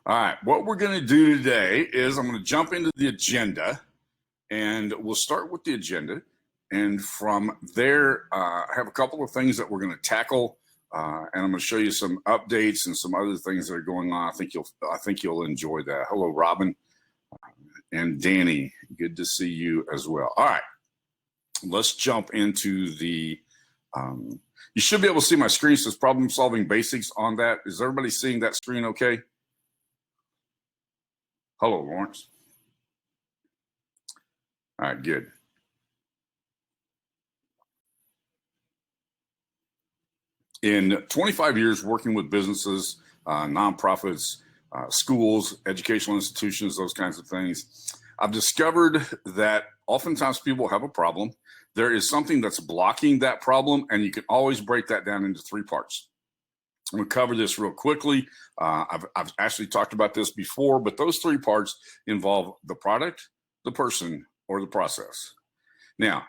All right, what we're going to do today is I'm going to jump into the agenda, and we'll start with the agenda. And from there, I have a couple of things that we're going to tackle, and I'm going to show you some updates and some other things that are going on. I think you'll enjoy that. Hello, Robin and Danny. Good to see you as well. All right, let's jump into the. You should be able to see my screen. It says problem solving basics on that. Is everybody seeing that screen okay? Hello, Lawrence. All right, good. In 25 years working with businesses, nonprofits, schools, educational institutions, those kinds of things, I've discovered that oftentimes people have a problem. There is something that's blocking that problem, and you can always break that down into three parts. I'm going to cover this real quickly. I've actually talked about this before, but those three parts involve the product, the person, or the process. Now,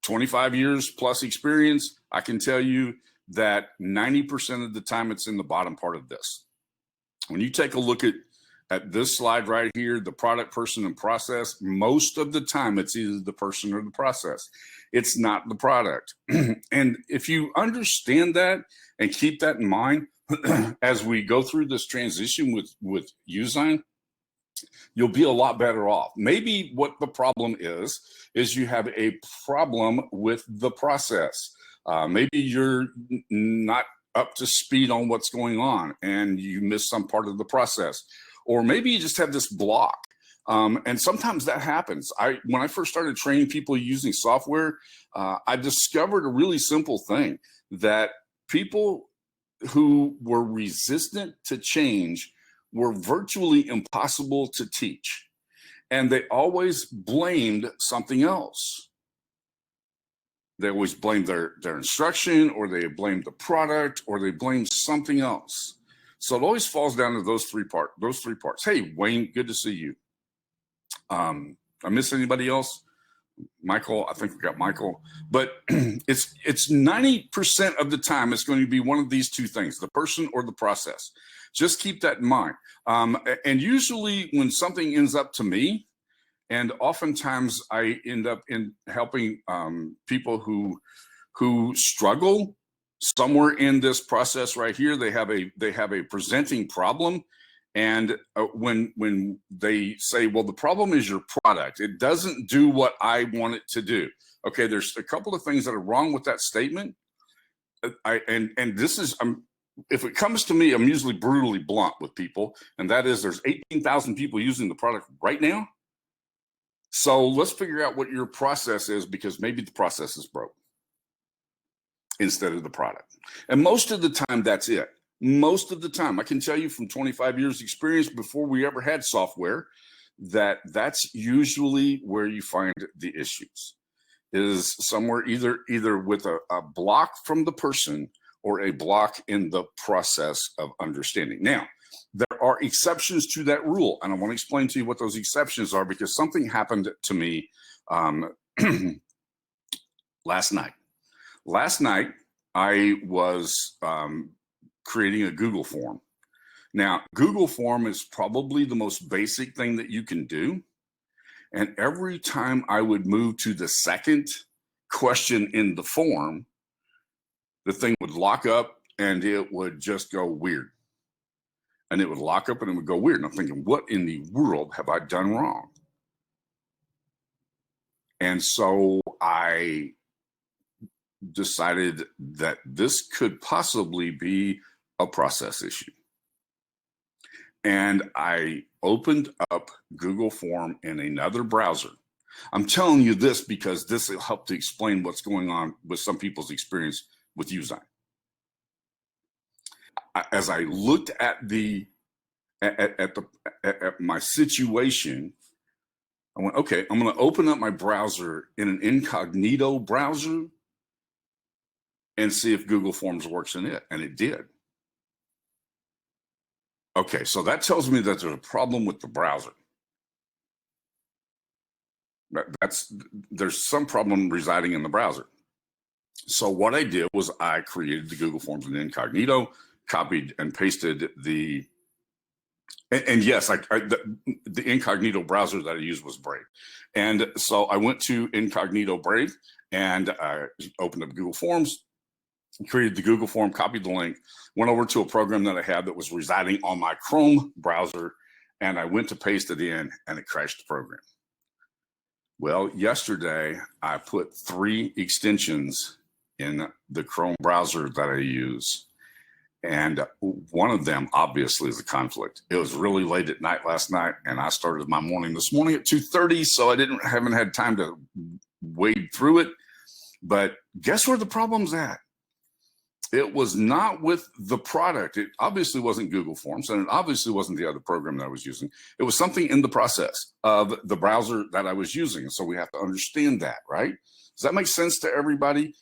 25 years plus experience, I can tell you that 90% of the time it's in the bottom part of this. When you take a look at this slide right here, the product, person, and process, most of the time it's either the person or the process. It's not the product. And if you understand that and keep that in mind as we go through this transition with Youzign, you'll be a lot better off. Maybe what the problem is you have a problem with the process. Maybe you're not up to speed on what's going on and you miss some part of the process. Or maybe you just have this block. And sometimes that happens. When I first started training people using software, I discovered a really simple thing, that people who were resistant to change were virtually impossible to teach. And they always blamed something else. They always blamed their instruction, or they blamed the product, or they blamed something else. So it always falls down to those three parts. Hey, Wayne, good to see you. I miss anybody else? Michael, I think we got Michael. But it's 90% of the time it's going to be one of these two things, the person or the process. Just keep that in mind. And usually when something ends up to me, and oftentimes I end up in helping people who struggle somewhere in this process right here. They have a presenting problem, and when they say, well, the problem is your product, it doesn't do what I want it to do. Okay, there's a couple of things that are wrong with that statement. And this is, if it comes to me, I'm usually brutally blunt with people, and that is, there's 18,000 people using the product right now. So let's figure out what your process is, because maybe the process is broke instead of the product. And most of the time, that's it. Most of the time, I can tell you from 25 years experience, before we ever had software, that's usually where you find the issues, is somewhere either with a block from the person or a block in the process of understanding. Now, there are exceptions to that rule, and I want to explain to you what those exceptions are, because something happened to me last night. Last night, I was creating a Google form. Now, Google form is probably the most basic thing that you can do. And every time I would move to the second question in the form, the thing would lock up and it would just go weird. And it would lock up and it would go weird. And I'm thinking, what in the world have I done wrong? And so I decided that this could possibly be a process issue. And I opened up Google Form in another browser. I'm telling you this because this will help to explain what's going on with some people's experience with Youzign. As I looked at my situation, I went, okay, I'm going to open up my browser in an incognito browser and see if Google Forms works in it, and it did. Okay, so that tells me that there's a problem with the browser. There's some problem residing in the browser. So what I did was I created the Google Forms in incognito, copied and pasted the And yes, the incognito browser that I used was Brave. And so I went to incognito Brave and I opened up Google Forms, created the Google form, copied the link, went over to a program that I had that was residing on my Chrome browser, and I went to paste it in and it crashed the program. Well, yesterday I put 3 extensions in the Chrome browser that I use. And one of them obviously is a conflict. It was really late at night last night, and I started my morning this morning at 2:30, so I haven't had time to wade through it. But guess where the problem's at? It was not with the product. It obviously wasn't Google Forms, and it obviously wasn't the other program that I was using. It was something in the process of the browser that I was using. So we have to understand that, right? Does that make sense to everybody?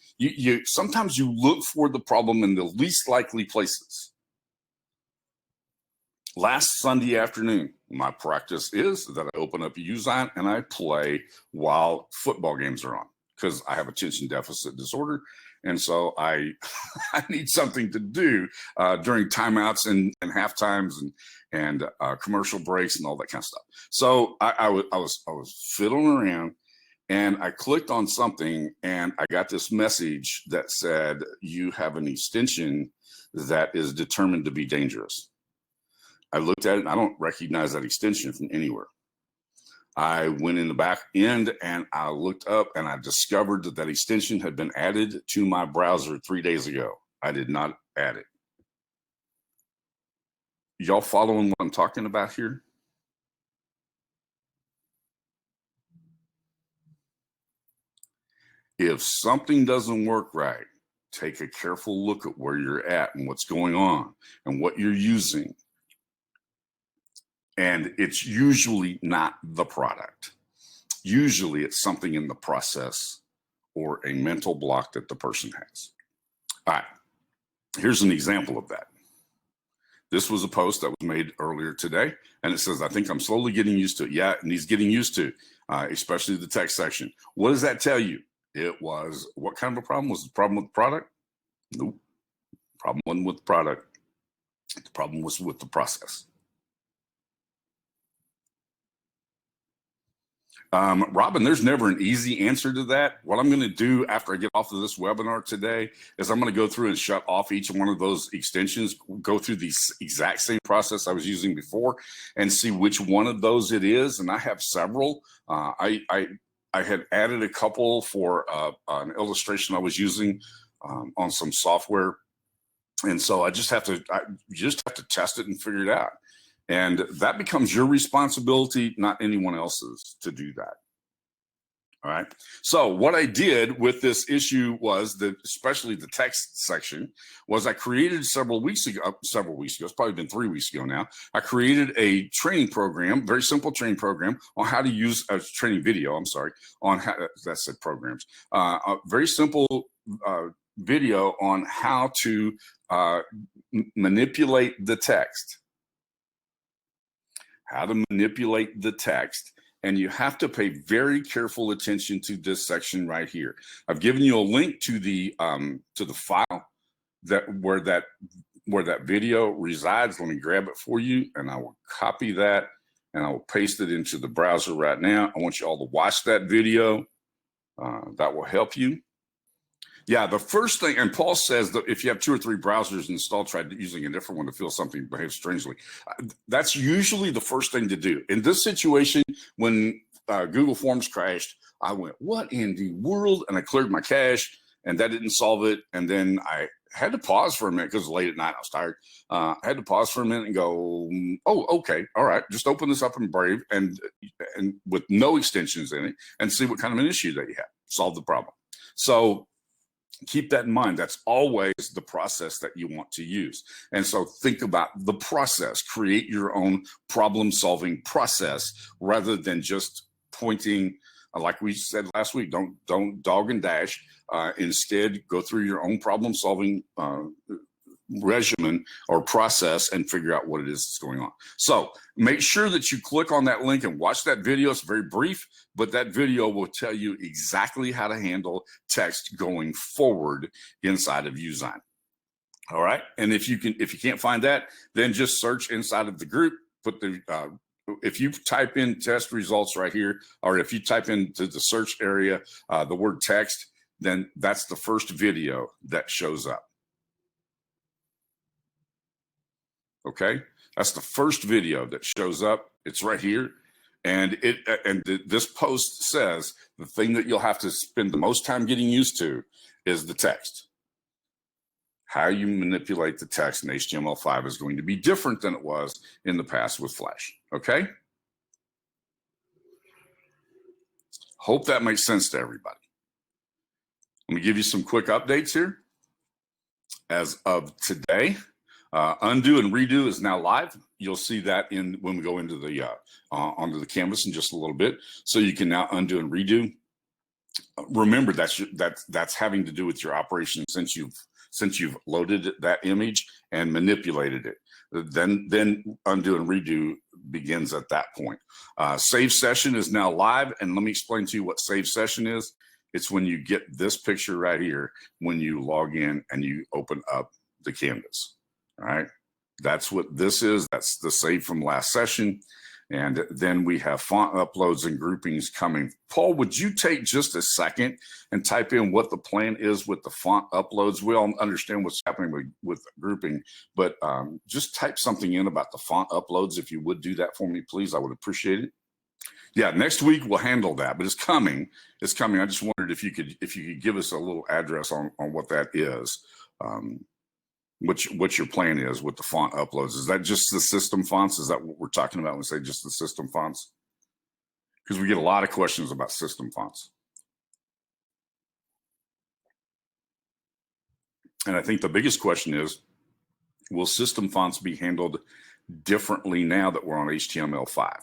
Sometimes you look for the problem in the least likely places. Last Sunday afternoon, my practice is that I open up Youzign and I play while football games are on because I have attention deficit disorder. And so I need something to do during timeouts and half times and commercial breaks and all that kind of stuff. So I was fiddling around. And I clicked on something and I got this message that said, you have an extension that is determined to be dangerous. I looked at it and I don't recognize that extension from anywhere. I went in the back end and I looked up and I discovered that that extension had been added to my browser 3 days ago. I did not add it. Y'all following what I'm talking about here? If something doesn't work right, take a careful look at where you're at and what's going on and what you're using. And it's usually not the product. Usually it's something in the process or a mental block that the person has. All right, here's an example of that. This was a post that was made earlier today, and it says, I think I'm slowly getting used to it. Yeah, and he's getting used to, especially the text section. What does that tell you? It was, what kind of a problem? Was the problem with the product? Nope. Problem wasn't with the product. The problem was with the process. Robin, there's never an easy answer to that. What I'm going to do after I get off of this webinar today is I'm going to go through and shut off each one of those extensions, go through the exact same process I was using before and see which one of those it is. And I have several. I had added a couple for an illustration I was using on some software. And so you just have to test it and figure it out. And that becomes your responsibility, not anyone else's, to do that. All right. So what I did with this issue was that, especially the text section, was I created several weeks ago, it's probably been 3 weeks ago now, I created a training program, very simple training program on how to use a training video, on how, that said programs, a very simple video on how to manipulate the text. How to manipulate the text. And you have to pay very careful attention to this section right here. I've given you a link to the file where that video resides. Let me grab it for you, and I will copy that and I will paste it into the browser right now. I want you all to watch that video. That will help you. Yeah, the first thing, and Paul says that if you have 2 or 3 browsers installed, try using a different one to feel something behave strangely. That's usually the first thing to do. In this situation, when Google Forms crashed, I went, what in the world? And I cleared my cache, and that didn't solve it. And then I had to pause for a minute because it was late at night. I was tired. I had to pause for a minute and go, oh, okay, all right. Just open this up in Brave and with no extensions in it and see what kind of an issue that you have. Solve the problem. So keep that in mind. That's always the process that you want to use. And so think about the process. Create your own problem-solving process rather than just pointing, like we said last week, don't dog and dash. Instead, go through your own problem-solving regimen or process and figure out what it is that's going on. So make sure that you click on that link and watch that video. It's very brief, but that video will tell you exactly how to handle text going forward inside of Youzign. All right. And if you can't find that, then just search inside of the group, put the, if you type in test results right here, or if you type into the search area the word text, then that's the first video that shows up. Okay, that's the first video that shows up. It's right here. And this post says the thing that you'll have to spend the most time getting used to is the text. How you manipulate the text in HTML5 is going to be different than it was in the past with Flash. Okay? Hope that makes sense to everybody. Let me give you some quick updates here. As of today, undo and redo is now live. You'll see that when we go into the onto the canvas in just a little bit. So you can now undo and redo. Remember, that's having to do with your operation since you've loaded that image and manipulated it. Then undo and redo begins at that point. Save session is now live, and let me explain to you what save session is. It's when you get this picture right here when you log in and you open up the canvas. All right, that's what this is. That's the save from last session. And then we have font uploads and groupings coming. Paul, would you take just a second and type in what the plan is with the font uploads? We all understand what's happening with grouping, but just type something in about the font uploads. If you would do that for me, please, I would appreciate it. Yeah, next week we'll handle that, but it's coming. It's coming. I just wondered if you could give us a little address on what that is. What your plan is with the font uploads. Is that just the system fonts? Is that what we're talking about when we say just the system fonts? Because we get a lot of questions about system fonts. And I think the biggest question is, will system fonts be handled differently now that we're on HTML5? I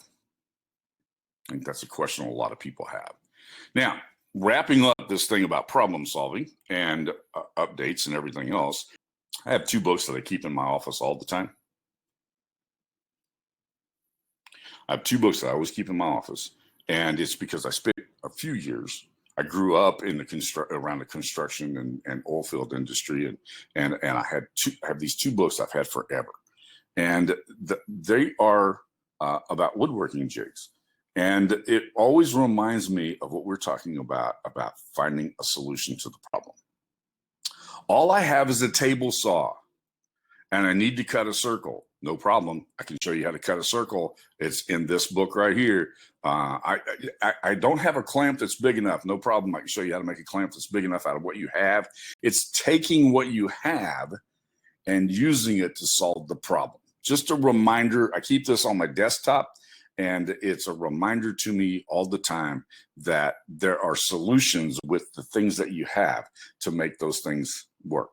think that's a question a lot of people have. Now, wrapping up this thing about problem solving and updates and everything else, I have two books that I keep in my office all the time. I have two books that I always keep in my office, and it's because I spent a few years. I grew up in around the construction and oil field industry, and I have these two books I've had forever, and they are about woodworking jigs, and it always reminds me of what we're talking about finding a solution to the problem. All I have is a table saw, and I need to cut a circle. No problem. I can show you how to cut a circle. It's in this book right here. I don't have a clamp that's big enough. No problem. I can show you how to make a clamp that's big enough out of what you have. It's taking what you have and using it to solve the problem. Just a reminder. I keep this on my desktop, and it's a reminder to me all the time that there are solutions with the things that you have to make those things work.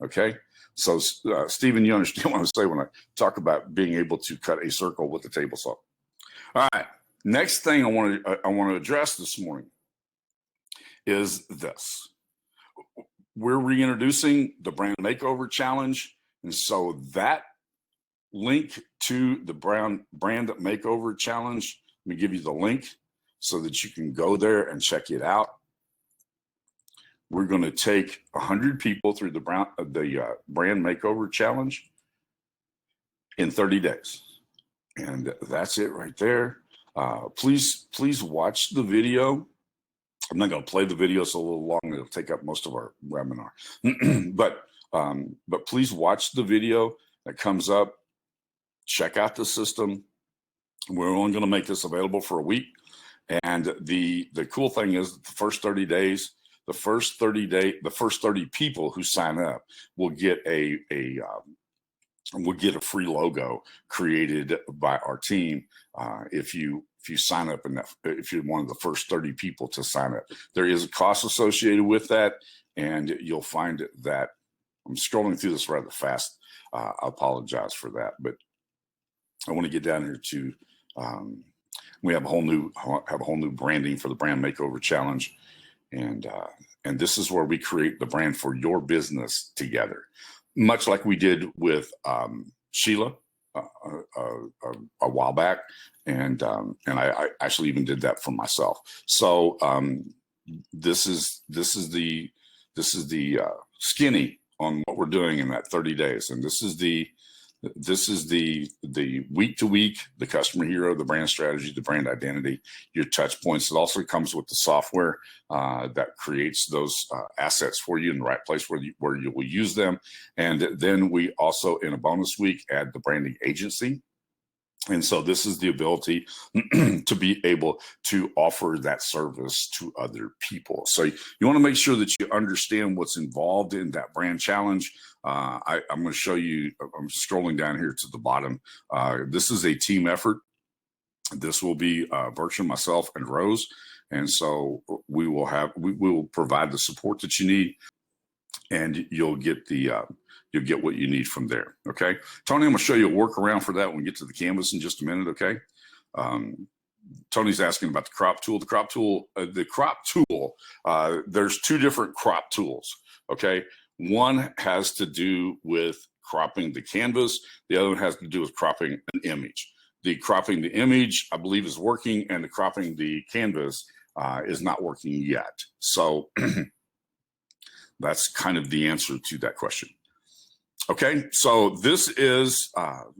Okay, so Stephen, you understand what I'm saying when I talk about being able to cut a circle with a table saw. All right, next thing I want to address this morning is this. We're reintroducing the brand makeover challenge, and so that link to the brand makeover challenge, let me give you the link so that you can go there and check it out. We're going to take 100 people through the brand makeover challenge in 30 days. And that's it right there. Please watch the video. I'm not going to play the video. It's a little long. It'll take up most of our webinar. but please watch the video that comes up. Check out the system. We're only going to make this available for a week. And the cool thing is that the first 30 days, the first 30 people who sign up will get a free logo created by our team if you sign up, and if you're one of the first 30 people to sign up. There is a cost associated with that, and you'll find that I'm scrolling through this rather fast. I apologize for that, but I want to get down here to we have a whole new branding for the brand makeover challenge, and this is where we create the brand for your business together, much like we did with Sheila a while back, and I actually even did that for myself. So this is the skinny on what we're doing in that 30 days, and this is the This is the week to week, the customer hero, the brand strategy, the brand identity, your touch points. It also comes with the software that creates those assets for you in the right place where you will use them. And then we also, in a bonus week, add the branding agency. And so this is the ability to be able to offer that service to other people. So you want to make sure that you understand what's involved in that brand challenge. I'm going to show you, I'm scrolling down here to the bottom. This is a team effort. This will be Berkshire, myself, and Rose. And so we will provide the support that you need, and you'll get what you need from there. Okay, Tony, I'm gonna show you a workaround for that when we get to the canvas in just a minute. Okay, Tony's asking about the crop tool. There's two different crop tools. Okay, one has to do with cropping the canvas. The other one has to do with cropping an image. The cropping the image, I believe, is working, and the cropping the canvas is not working yet. So that's kind of the answer to that question. Okay, so this is,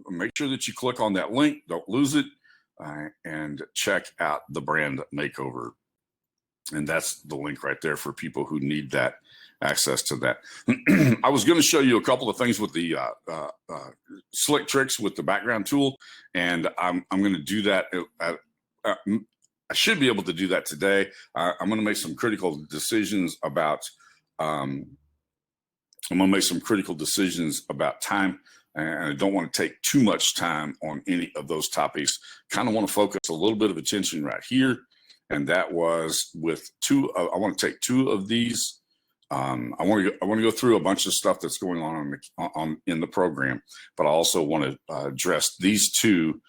make sure that you click on that link, don't lose it, and check out the brand makeover. And that's the link right there for people who need that access to that. I was going to show you a couple of things with the slick tricks with the background tool, and I'm going to do that. I should be able to do that today. I'm going to make some critical decisions about time, and I don't want to take too much time on any of those topics. Kind of want to focus a little bit of attention right here, and that was with two. I want to take two of these. I want to go through a bunch of stuff that's going on in the program, but I also want to address these two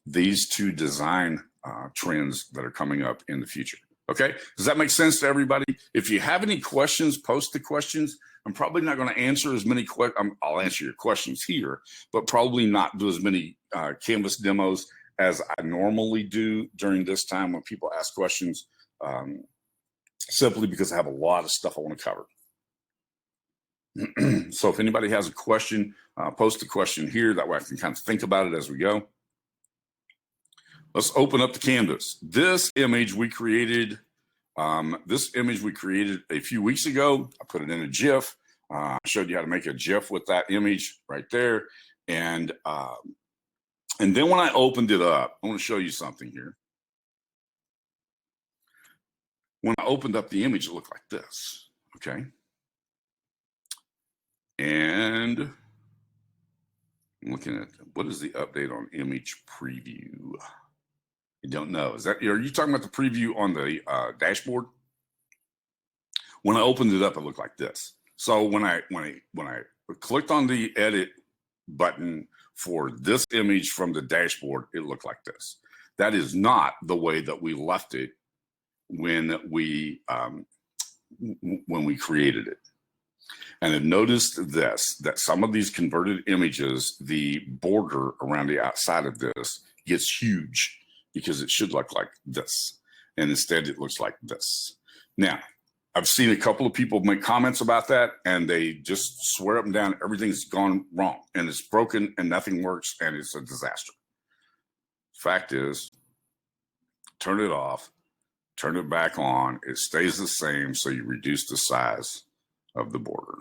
design trends that are coming up in the future. Okay, does that make sense to everybody? If you have any questions, post the questions. I'm probably not going to answer as many questions. I'll answer your questions here, but probably not do as many Canvas demos as I normally do during this time when people ask questions, simply because I have a lot of stuff I want to cover. So if anybody has a question, post a question here. That way I can kind of think about it as we go. Let's open up the canvas. This image we created a few weeks ago. I put it in a GIF. I showed you how to make a GIF with that image right there. And then when I opened it up, I want to show you something here. When I opened up the image, it looked like this, okay? And I'm looking at, what is the update on image preview? You don't know. Are you talking about the preview on the dashboard? When I opened it up, it looked like this. So when I clicked on the edit button for this image from the dashboard, it looked like this. That is not the way that we left it when we created it. And I've noticed this, that some of these converted images, the border around the outside of this gets huge, because it should look like this. And instead it looks like this. Now, I've seen a couple of people make comments about that, and they just swear up and down everything's gone wrong and it's broken and nothing works and it's a disaster. Fact is, turn it off, turn it back on, it stays the same, so you reduce the size of the border.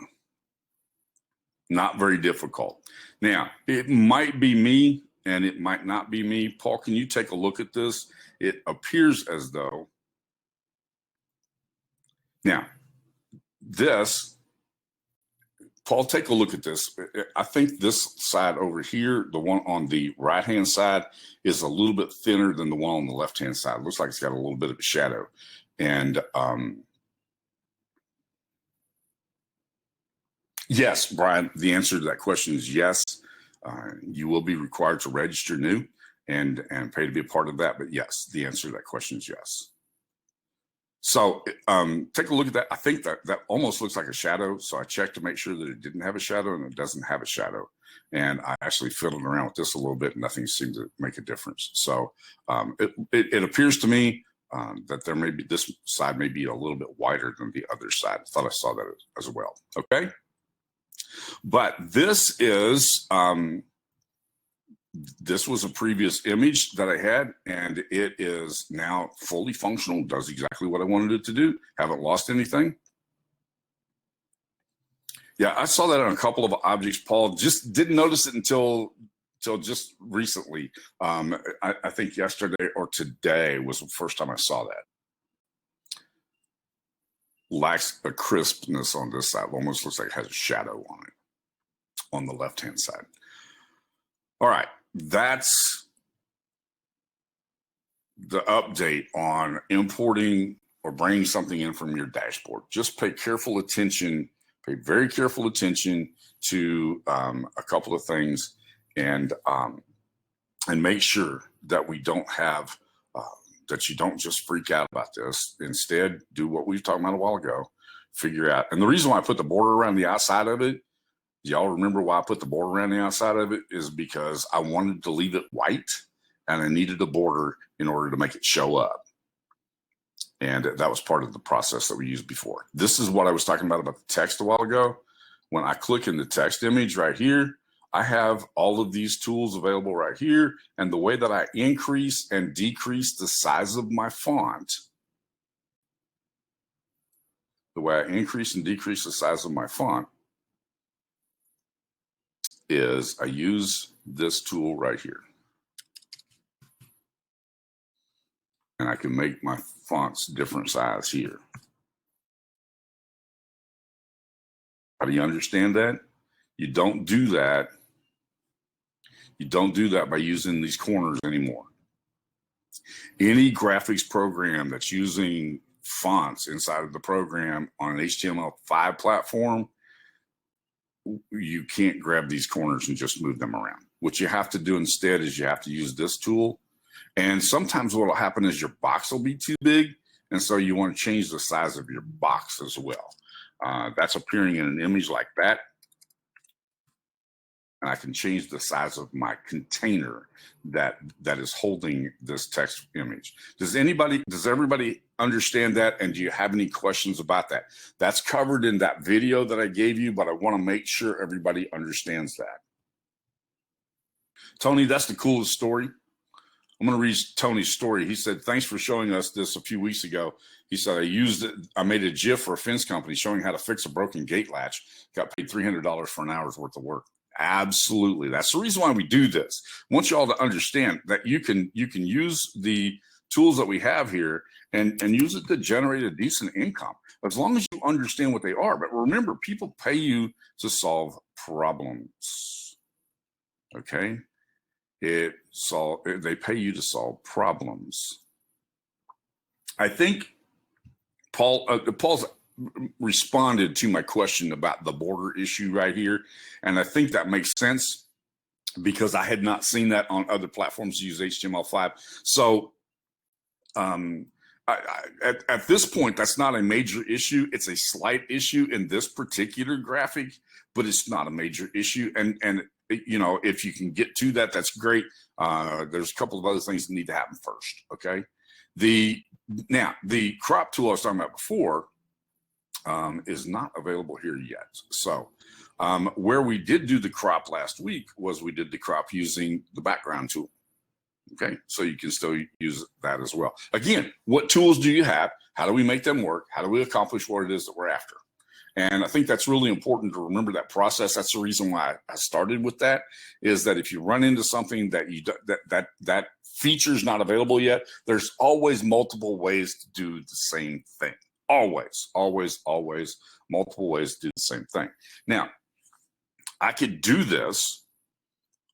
Not very difficult. Now, it might be me and it might not be me. Paul, can you take a look at this? It appears as though, now, this, Paul, take a look at this. I think this side over here, the one on the right-hand side, is a little bit thinner than the one on the left-hand side. It looks like it's got a little bit of a shadow. And yes, Brian, the answer to that question is yes. You will be required to register new and pay to be a part of that. But yes, the answer to that question is yes. So take a look at that. I think that almost looks like a shadow. So I checked to make sure that it didn't have a shadow, and it doesn't have a shadow. And I actually fiddled around with this a little bit, and nothing seemed to make a difference. So it appears to me that there may be, this side may be a little bit wider than the other side. I thought I saw that as well. Okay. But this is, this was a previous image that I had, and it is now fully functional, does exactly what I wanted it to do. Haven't lost anything. Yeah, I saw that on a couple of objects, Paul. Just didn't notice it until just recently. I think yesterday or today was the first time I saw that. Lacks a crispness on this side. Almost looks like it has a shadow on it on the left-hand side. All right, that's the update on importing or bringing something in from your dashboard. Just pay careful attention, pay very careful attention to a couple of things, and make sure that we don't have, that you don't just freak out about this. Instead, do what we were talking about a while ago, figure out. And the reason why I put the border around the outside of it, y'all remember why I put the border around the outside of it, is because I wanted to leave it white and I needed a border in order to make it show up. And that was part of the process that we used before. This is what I was talking about the text a while ago. When I click in the text image right here, I have all of these tools available right here. And the way that I increase and decrease the size of my font, the way I increase and decrease the size of my font is I use this tool right here. And I can make my fonts different size here. How do you understand that? You don't do that. You don't do that by using these corners anymore. Any graphics program that's using fonts inside of the program on an HTML5 platform, you can't grab these corners and just move them around. What you have to do instead is you have to use this tool. And sometimes what will happen is your box will be too big. And so you want to change the size of your box as well. That's appearing in an image like that. And I can change the size of my container that is holding this text image. Does everybody understand that? And do you have any questions about that? That's covered in that video that I gave you, but I want to make sure everybody understands that. Tony, that's the coolest story. I'm going to read Tony's story. He said, thanks for showing us this a few weeks ago. He said, I made a GIF for a fence company showing how to fix a broken gate latch. Got paid $300 for an hour's worth of work. Absolutely. That's the reason why we do this. I want you all to understand that you can use the tools that we have here and use it to generate a decent income, as long as you understand what they are. But remember, people pay you to solve problems. Okay? They pay you to solve problems. I think Paul's responded to my question about the border issue right here. And I think that makes sense because I had not seen that on other platforms use HTML5. So at this point, that's not a major issue. It's a slight issue in this particular graphic, but it's not a major issue. And you know, if you can get to that, that's great. There's a couple of other things that need to happen first, okay? Now, the crop tool I was talking about before is not available here yet. So where we did do the crop last week was we did the crop using the background tool. Okay, so you can still use that as well. Again, what tools do you have? How do we make them work? How do we accomplish what it is that we're after? And I think that's really important to remember that process. That's the reason why I started with that, is that if you run into something that that feature is not available yet, there's always multiple ways to do the same thing. Always, always, always multiple ways to do the same thing. Now, I could do this.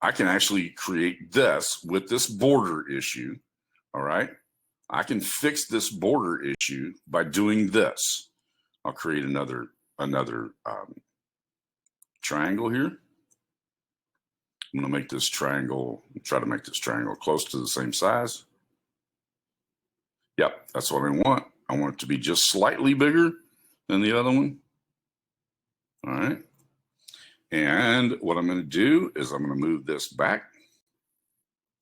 I can actually create this with this border issue. All right. I can fix this border issue by doing this. I'll create another triangle here. I'm going to make this triangle, try to make this triangle close to the same size. Yep, that's what I want. I want it to be just slightly bigger than the other one. All right. And what I'm going to do is I'm going to move this back.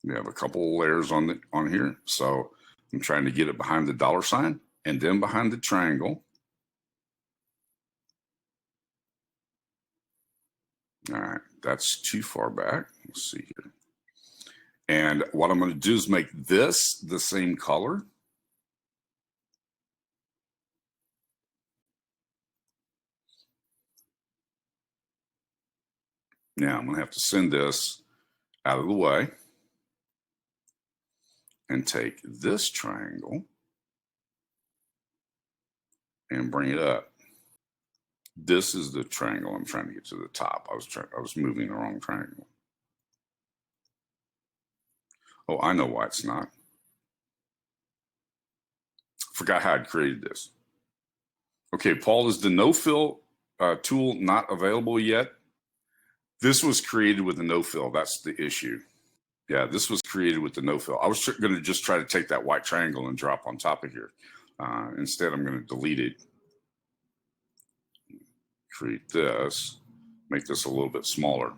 We have a couple of layers on here. So I'm trying to get it behind the dollar sign and then behind the triangle. That's too far back. Let's see here. And what I'm going to do is make this the same color. Now I'm going to have to send this out of the way and take this triangle and bring it up. This is the triangle I'm trying to get to the top. I was moving the wrong triangle. Oh, I know why it's not. Forgot how I'd created this. Okay, Paul, is the no-fill tool not available yet? This was created with the no-fill. That's the issue. Yeah, this was created with the no-fill. I was going to just try to take that white triangle and drop on top of here. Instead, I'm going to delete it. Create this. Make this a little bit smaller.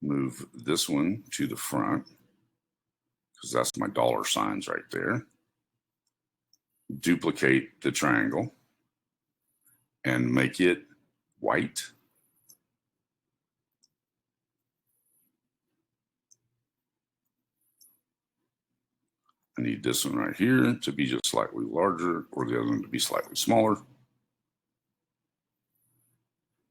Move this one to the front, because that's my dollar signs right there. Duplicate the triangle and make it white. I need this one right here to be just slightly larger, or the other one to be slightly smaller.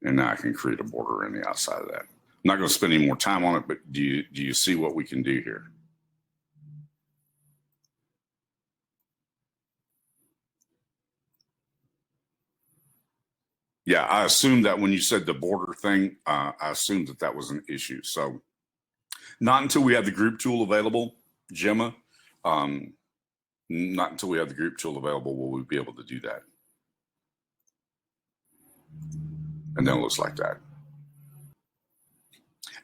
And now I can create a border on the outside of that. I'm not going to spend any more time on it, but do you see what we can do here? Yeah, I assumed that when you said the border thing, I assumed that that was an issue. So not until we have the group tool available, Gemma, not until we have the group tool available will we be able to do that. And then it looks like that.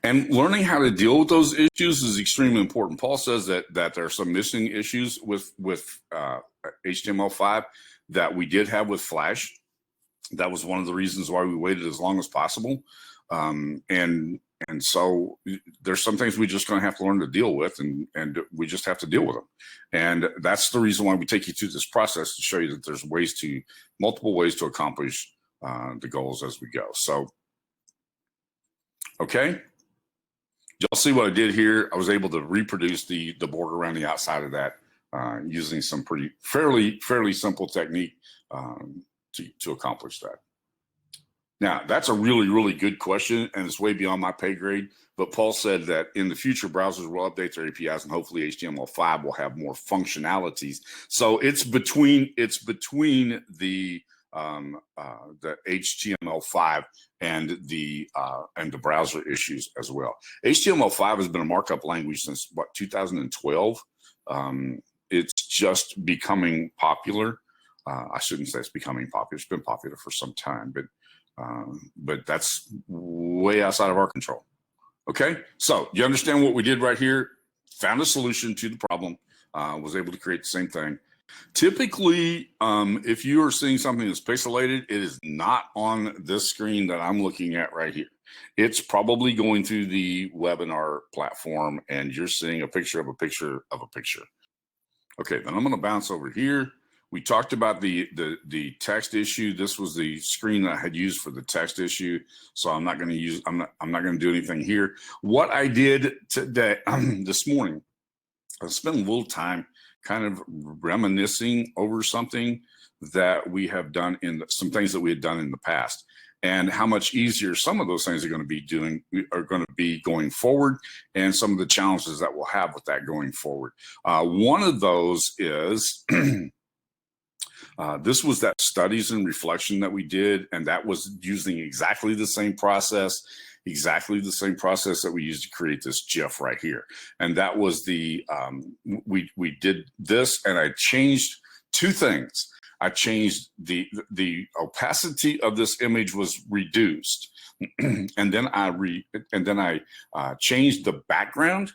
And learning how to deal with those issues is extremely important. Paul says that there are some missing issues with HTML5 that we did have with Flash. That was one of the reasons why we waited as long as possible. And so there's some things we're just going to have to learn to deal with, and we just have to deal with them. And that's the reason why we take you through this process, to show you that there's multiple ways to accomplish the goals as we go. So, okay. Y'all see what I did here? I was able to reproduce the border around the outside of that using some fairly simple technique to accomplish that. Now, that's a really good question, and it's way beyond my pay grade. But Paul said that in the future, browsers will update their APIs, and hopefully HTML5 will have more functionalities. So it's between the HTML5 and the browser issues as well. HTML5 has been a markup language since what, 2012. It's just becoming popular. I shouldn't say it's becoming popular. It's been popular for some time, but that's way outside of our control. Okay, so you understand what we did right here? Found a solution to the problem. Was able to create the same thing. Typically, if you are seeing something that's pixelated, it is not on this screen that I'm looking at right here. It's probably going through the webinar platform, and you're seeing a picture of a picture of a picture. Okay, then I'm going to bounce over here. We talked about the text issue. This was the screen that I had used for the text issue, so I'm not going to do anything here. What I did today, this morning, I spent a little time kind of reminiscing over something that we have done some things that we had done in the past, and how much easier some of those things are going to be going forward, and some of the challenges that we'll have with that going forward. One of those is this was that studies and reflection that we did, and that was using exactly the same process that we used to create this GIF right here. And that was we did this, and I changed two things. I changed the opacity of this image was reduced, and then I changed the background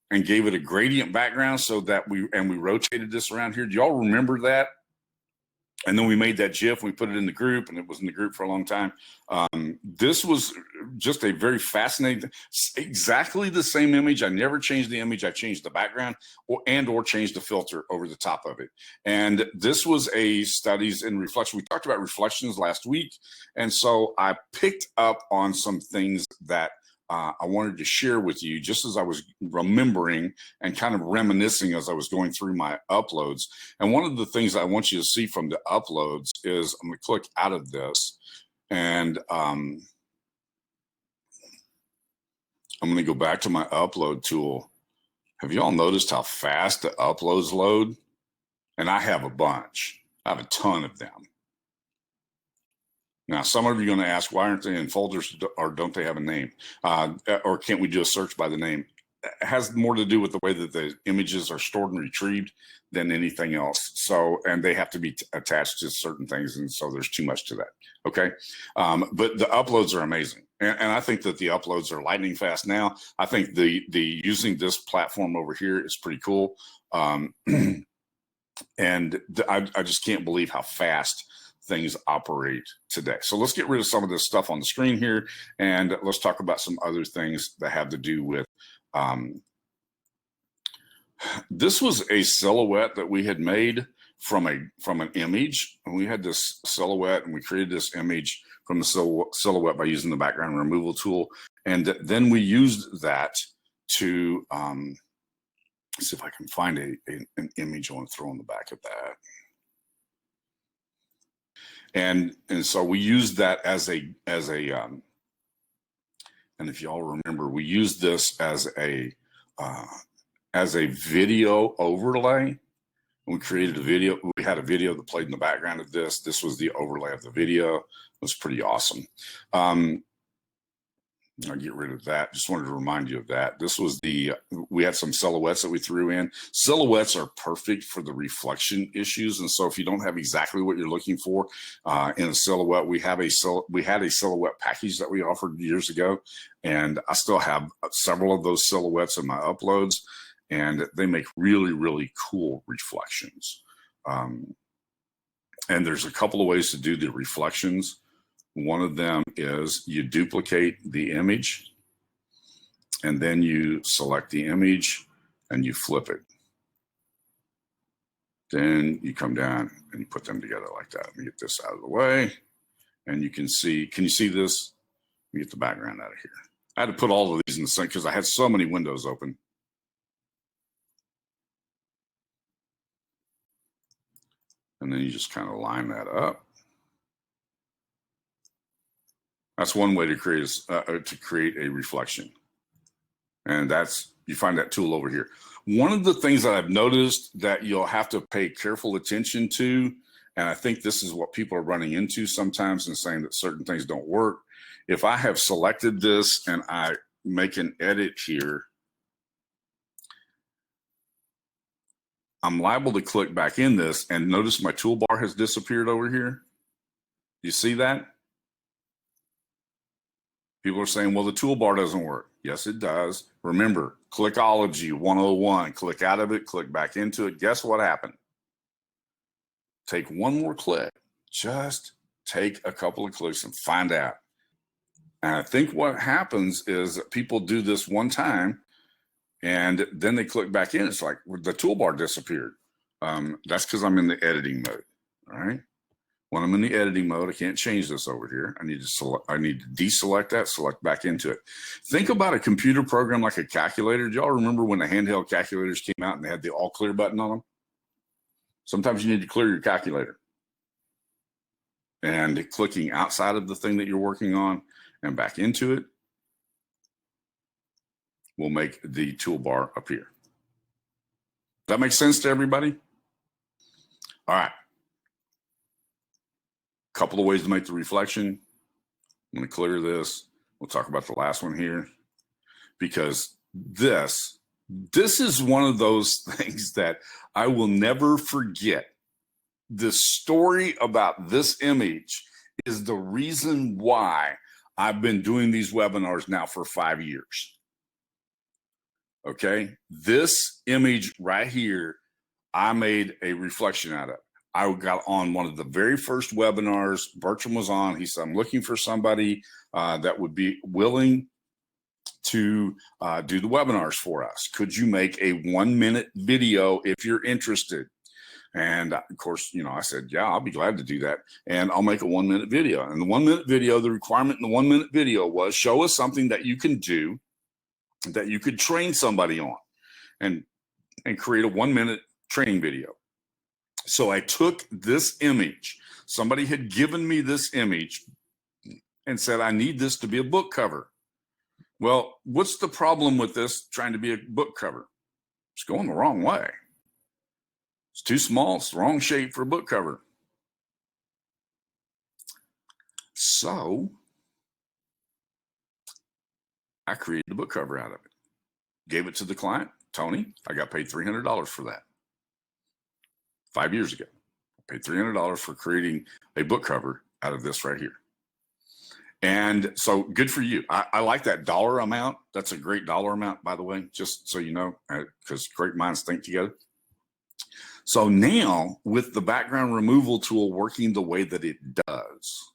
and gave it a gradient background, so that we rotated this around here. Do y'all remember that? And then we made that GIF, we put it in the group, and it was in the group for a long time. This was just a very fascinating, exactly the same image. I never changed the image. I changed the background or changed the filter over the top of it. And this was a studies in reflection. We talked about reflections last week. And so I picked up on some things that I wanted to share with you just as I was remembering and kind of reminiscing as I was going through my uploads. And one of the things I want you to see from the uploads is I'm going to click out of this, and I'm going to go back to my upload tool. Have you all noticed how fast the uploads load? And I have a bunch. I have a ton of them. Now, some of you are going to ask, why aren't they in folders, or don't they have a name? Or can't we do a search by the name? It has more to do with the way that the images are stored and retrieved than anything else. So, and they have to be attached to certain things, and so there's too much to that, okay? But the uploads are amazing. And I think that the uploads are lightning fast now. I think the using this platform over here is pretty cool. And I just can't believe how fast things operate today. So let's get rid of some of this stuff on the screen here, and let's talk about some other things that have to do with, this was a silhouette that we had made from an image. And we had this silhouette, and we created this image from the silhouette by using the background removal tool. And then we used that to, see if I can find an image I want to throw on the back of that. And so we used that as a and if y'all remember, we used this as a video overlay. We created a video. We had a video that played in the background of this. This was the overlay of the video. It was pretty awesome. I'll get rid of that. Just wanted to remind you of that. This was we had some silhouettes that we threw in. Silhouettes are perfect for the reflection issues. And so if you don't have exactly what you're looking for in a silhouette, we had a silhouette package that we offered years ago. And I still have several of those silhouettes in my uploads, and they make really, really cool reflections. And there's a couple of ways to do the reflections. One of them is you duplicate the image, and then you select the image and you flip it. Then you come down and you put them together like that. Let me get this out of the way. And you can see, can you see this? Let me get the background out of here. I had to put all of these in the sync because I had so many windows open. And then you just kind of line that up. That's one way to create a reflection. And you find that tool over here. One of the things that I've noticed that you'll have to pay careful attention to, and I think this is what people are running into sometimes and saying that certain things don't work. If I have selected this and I make an edit here, I'm liable to click back in this, and notice my toolbar has disappeared over here. You see that? People are saying, well, the toolbar doesn't work. Yes, it does. Remember, Clickology 101, click out of it, click back into it. Guess what happened? Take one more click. Just take a couple of clicks and find out. And I think what happens is that people do this one time, and then they click back in. It's like the toolbar disappeared. That's because I'm in the editing mode, all right? When I'm in the editing mode, I can't change this over here. I need to deselect that, select back into it. Think about a computer program like a calculator. Do y'all remember when the handheld calculators came out and they had the all clear button on them? Sometimes you need to clear your calculator. And clicking outside of the thing that you're working on and back into it will make the toolbar appear. Does that make sense to everybody? All right. Couple of ways to make the reflection. I'm going to clear this. We'll talk about the last one here, because this is one of those things that I will never forget. The story about this image is the reason why I've been doing these webinars now for 5 years. Okay, this image right here, I made a reflection out of. I got on one of the very first webinars Bertram was on. He said, I'm looking for somebody that would be willing to do the webinars for us. Could you make a 1-minute video if you're interested? And of course, you know, I said, yeah, I'll be glad to do that. And I'll make a 1-minute video. And the 1-minute video, the requirement in the 1-minute video was show us something that you can do that you could train somebody on and create a 1-minute training video. So I took this image. Somebody had given me this image and said, I need this to be a book cover. Well, what's the problem with this trying to be a book cover? It's going the wrong way. It's too small. It's the wrong shape for a book cover. So I created a book cover out of it. Gave it to the client, Tony. I got paid $300 for that 5 years ago. I paid $300 for creating a book cover out of this right here. And so good for you. I like that dollar amount. That's a great dollar amount, by the way, just so you know, because great minds think together. So now with the background removal tool working the way that it does,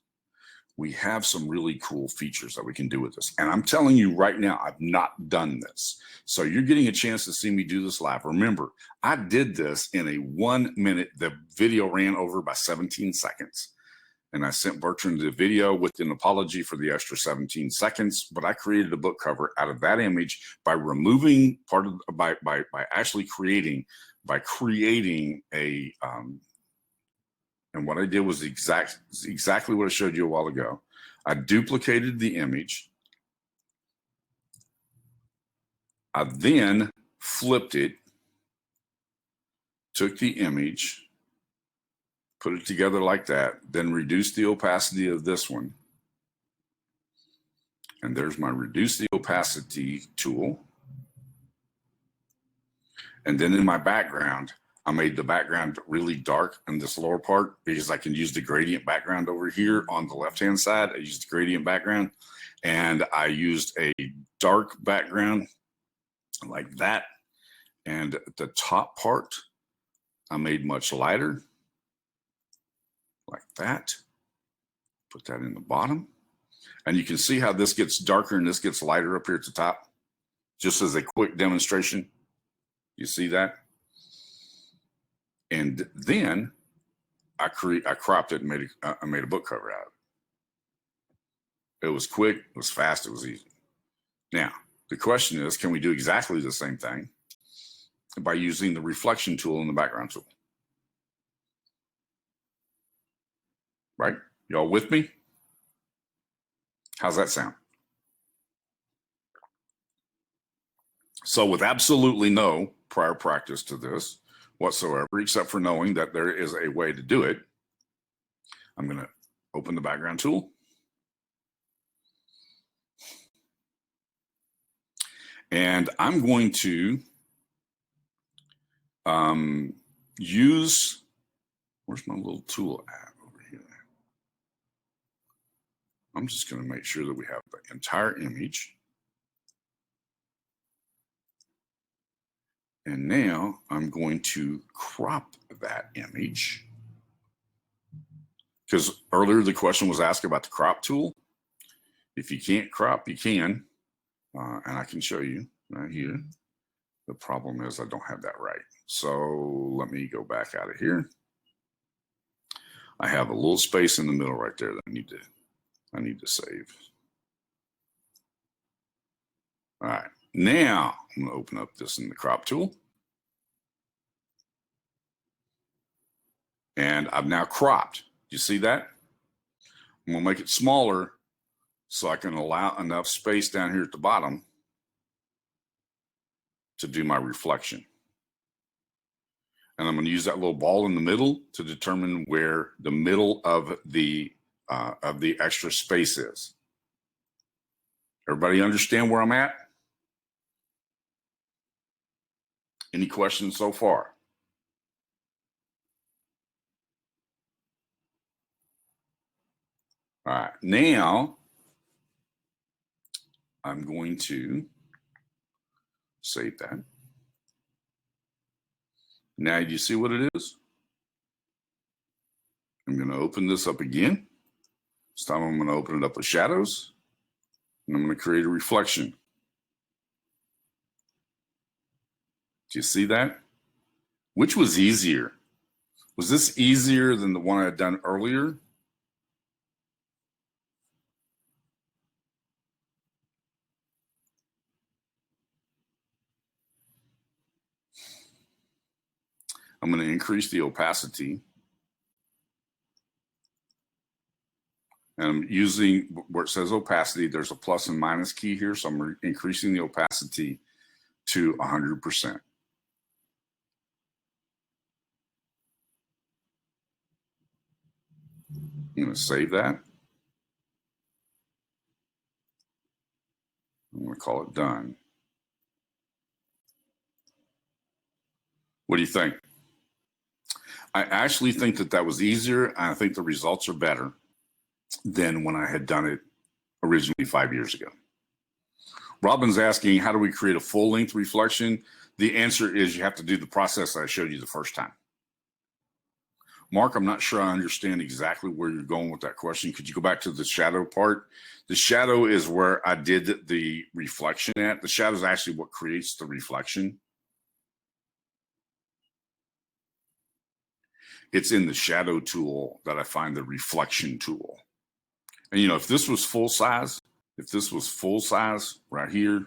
we have some really cool features that we can do with this. And I'm telling you right now, I've not done this. So you're getting a chance to see me do this live. Remember, I did this in a 1 minute. The video ran over by 17 seconds. And I sent Bertrand the video with an apology for the extra 17 seconds, but I created a book cover out of that image by removing part of, by actually creating a, and what I did was exactly what I showed you a while ago. I duplicated the image. I then flipped it, took the image, put it together like that, then reduce the opacity of this one. And there's my reduce the opacity tool. And then in my background, I made the background really dark in this lower part because I can use the gradient background over here on the left-hand side. I used the gradient background and I used a dark background like that. And the top part, I made much lighter. Like that. Put that in the bottom. And you can see how this gets darker and this gets lighter up here at the top. Just as a quick demonstration. You see that? And then I cropped it and I made a book cover out of it. It was quick, it was fast, it was easy. Now, the question is, can we do exactly the same thing by using the reflection tool and the background tool? Right? Y'all with me? How's that sound? So with absolutely no prior practice to this whatsoever, except for knowing that there is a way to do it, I'm going to open the background tool. And I'm going to use, where's my little tool at over here? I'm just going to make sure that we have the entire image. And now I'm going to crop that image. Because earlier the question was asked about the crop tool. If you can't crop, you can. And I can show you right here. The problem is I don't have that right. So let me go back out of here. I have a little space in the middle right there that I need to save. All right, now I'm gonna open up this in the crop tool. And I've now cropped. You see that? I'm gonna make it smaller so I can allow enough space down here at the bottom to do my reflection. And I'm going to use that little ball in the middle to determine where the middle of the extra space is. Everybody understand where I'm at? Any questions so far? All right, now I'm going to save that. Now you see what it is? I'm going to open this up again. This time I'm going to open it up with shadows, and I'm going to create a reflection. Do you see that? Which was easier? Was this easier than the one I had done earlier? I'm going to increase the opacity. And I'm using where it says opacity, there's a plus and minus key here. So I'm increasing the opacity to 100%. I'm going to save that. I'm going to call it done. What do you think? I actually think that that was easier, and I think the results are better than when I had done it originally 5 years ago. Robin's asking, how do we create a full-length reflection? The answer is you have to do the process that I showed you the first time. Mark, I'm not sure I understand exactly where you're going with that question. Could you go back to the shadow part? The shadow is where I did the reflection at. The shadow is actually what creates the reflection. It's in the shadow tool that I find the reflection tool. And, you know, if this was full size right here,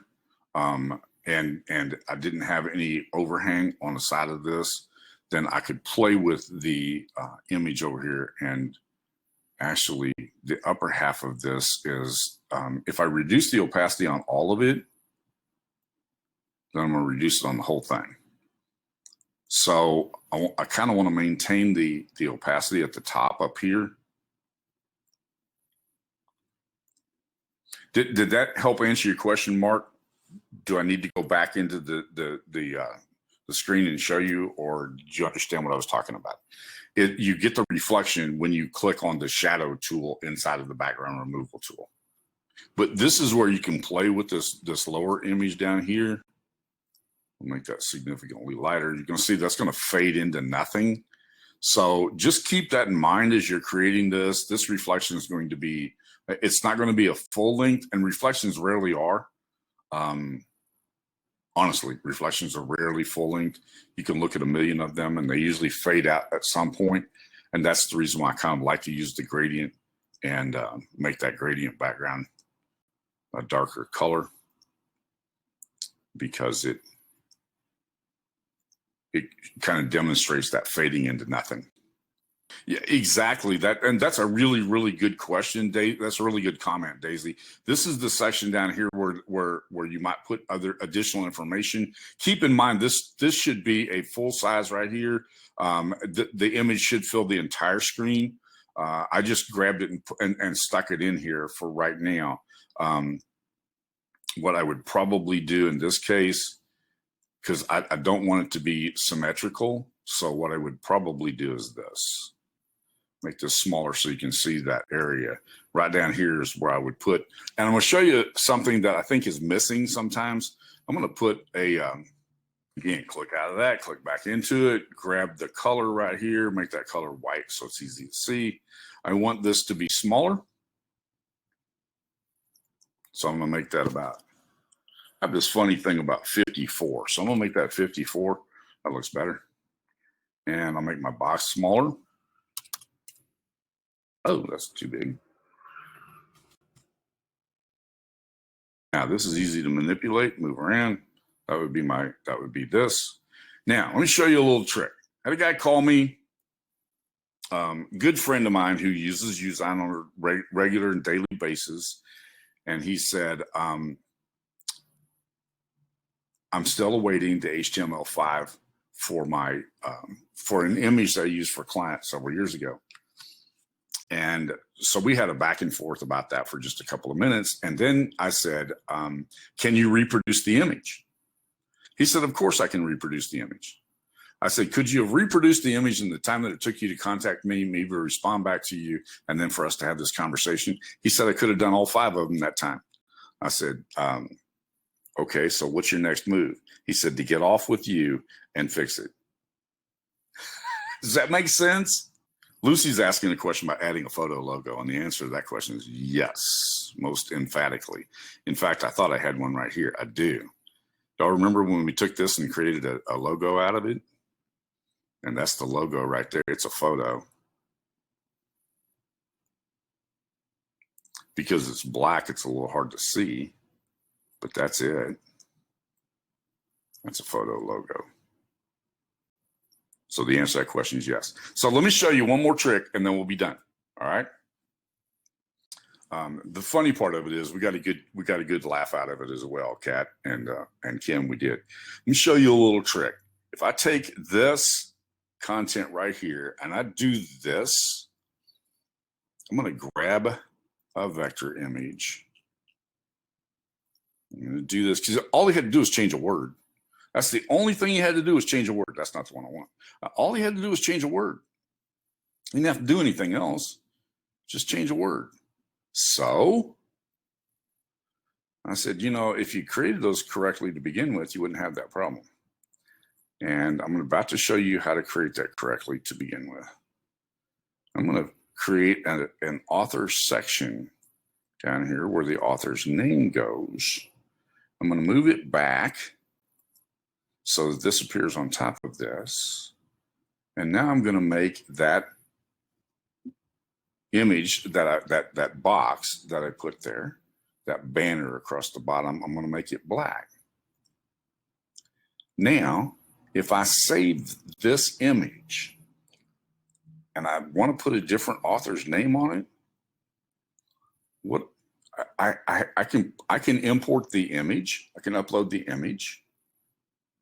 and I didn't have any overhang on the side of this, then I could play with the image over here. And actually the upper half of this is, if I reduce the opacity on all of it, then I'm going to reduce it on the whole thing. So I kind of want to maintain the opacity at the top up here. Did that help answer your question, Mark? Do I need to go back into the screen and show you, or do you understand what I was talking about? You get the reflection when you click on the shadow tool inside of the background removal tool. But this is where you can play with this lower image down here. I'll make that significantly lighter. You're going to see that's going to fade into nothing. So just keep that in mind as you're creating this. This reflection is going to be, it's not going to be a full length, and reflections rarely are. Honestly, reflections are rarely full length. You can look at a million of them and they usually fade out at some point. And that's the reason why I kind of like to use the gradient and make that gradient background a darker color, because it kind of demonstrates that fading into nothing. Yeah, exactly. And that's a really, really good question, Dave. That's a really good comment, Daisy. This is the section down here where you might put other additional information. Keep in mind, this should be a full size right here. The image should fill the entire screen. I just grabbed it and stuck it in here for right now. What I would probably do in this case, because I don't want it to be symmetrical, so what I would probably do is this. Make this smaller so you can see that area. Right down here is where I would put, and I'm going to show you something that I think is missing sometimes. I'm going to put a, again, click out of that, click back into it, grab the color right here, make that color white so it's easy to see. I want this to be smaller. So I'm going to make that about, I have this funny thing about 54. So I'm going to make that 54. That looks better. And I'll make my box smaller. Oh, that's too big. Now this is easy to manipulate, move around. That would be this. Now, let me show you a little trick. I had a guy call me, good friend of mine who uses Youzign on a regular and daily basis. And he said, I'm still awaiting the HTML5 for my, for an image that I used for clients several years ago. And so we had a back and forth about that for just a couple of minutes. And then I said, can you reproduce the image? He said, of course I can reproduce the image. I said, could you have reproduced the image in the time that it took you to contact me to respond back to you, and then for us to have this conversation? He said, I could have done all 5 of them that time. I said, okay, so what's your next move? He said, to get off with you and fix it. Does that make sense? Lucy's asking a question about adding a photo logo, and the answer to that question is yes, most emphatically. In fact, I thought I had one right here. I do. Y'all remember when we took this and created a logo out of it? And that's the logo right there. It's a photo. Because it's black, it's a little hard to see, but that's it. That's a photo logo. So the answer to that question is yes. So let me show you one more trick and then we'll be done. All right. The funny part of it is we got a good laugh out of it as well, Kat and Kim. We did. Let me show you a little trick. If I take this content right here and I do this, I'm going to grab a vector image. I'm going to do this because all he had to do is change a word. That's the only thing he had to do is change a word. That's not the one I want. All he had to do was change a word. He didn't have to do anything else. Just change a word. So I said, you know, if you created those correctly to begin with, you wouldn't have that problem. And I'm about to show you how to create that correctly to begin with. I'm going to create an author section down here where the author's name goes. I'm going to move it back so that this appears on top of this. And now I'm going to make that image, that box that I put there, that banner across the bottom, I'm going to make it black. Now, if I save this image and I want to put a different author's name on it, what I can import the image. I can upload the image.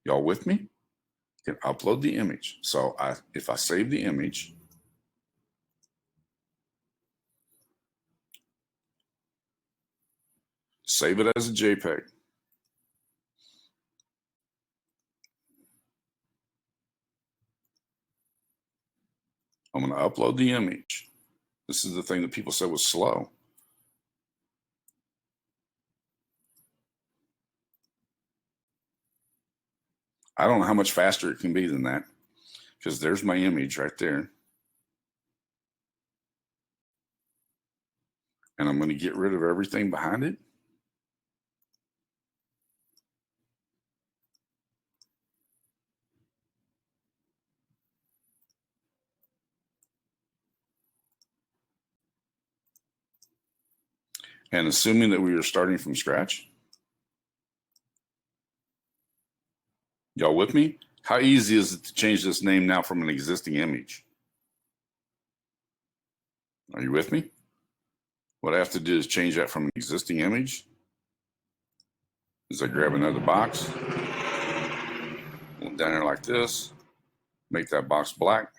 Y'all with me? I can upload the image. So if I save the image, save it as a JPEG. I'm going to upload the image. This is the thing that people said was slow. I don't know how much faster it can be than that, because there's my image right there. And I'm going to get rid of everything behind it. And assuming that we are starting from scratch, y'all with me? How easy is it to change this name now from an existing image? Are you with me? What I have to do is change that from an existing image. Is I grab another box, down there like this, make that box black.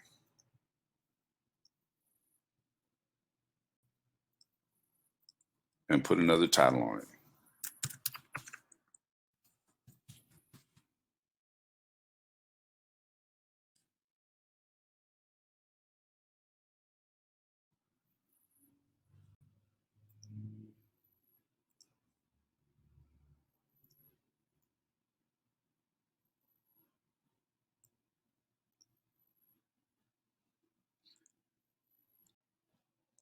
And put another title on it.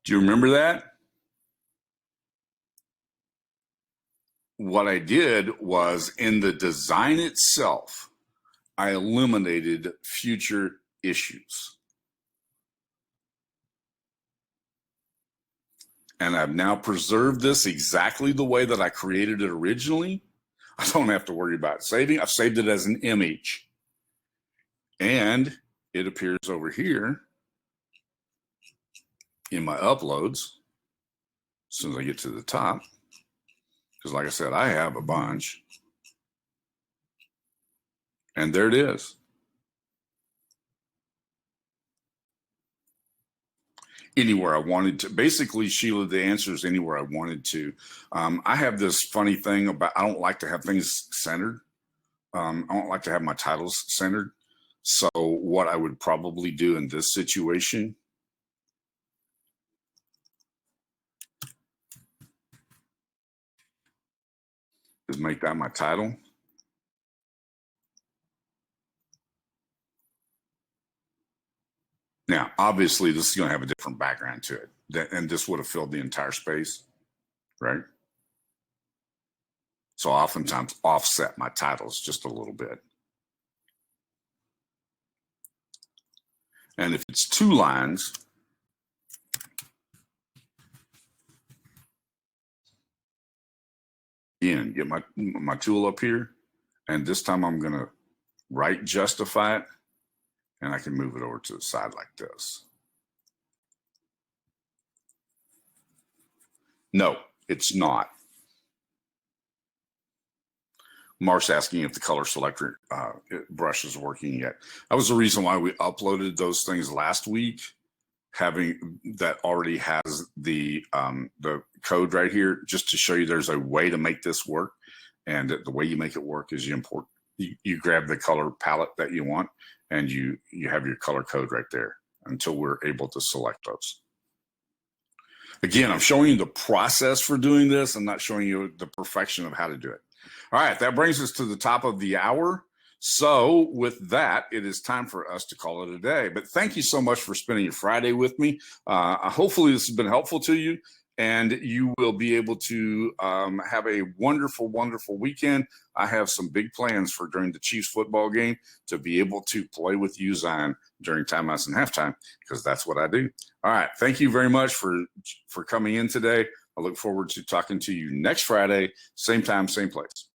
Do you remember that? What I did was in the design itself, I eliminated future issues. And I've now preserved this exactly the way that I created it originally. I don't have to worry about saving. I've saved it as an image. And it appears over here in my uploads as soon as I get to the top. Because like I said, I have a bunch. And there it is. Anywhere I wanted to. Basically, Sheila, the answer is anywhere I wanted to. I have this funny thing about, I don't like to have things centered. I don't like to have my titles centered. So what I would probably do in this situation is make that my title. Now, obviously, this is going to have a different background to it, and this would have filled the entire space, right? So oftentimes offset my titles just a little bit. And if it's 2 lines, again, get my tool up here, and this time I'm going to right justify it, and I can move it over to the side like this. No, it's not. Mark's asking if the color selector brush is working yet. That was the reason why we uploaded those things last week, having that already has the code right here, just to show you there's a way to make this work. And the way you make it work is you grab the color palette that you want, and you have your color code right there until we're able to select those. Again, I'm showing you the process for doing this. I'm not showing you the perfection of how to do it. All right, that brings us to the top of the hour. So with that, it is time for us to call it a day. But thank you so much for spending your Friday with me. Hopefully this has been helpful to you, and you will be able to have a wonderful, wonderful weekend. I have some big plans for during the Chiefs football game to be able to play with Youzign during timeouts and halftime, because that's what I do. All right, thank you very much for coming in today. I look forward to talking to you next Friday, same time, same place.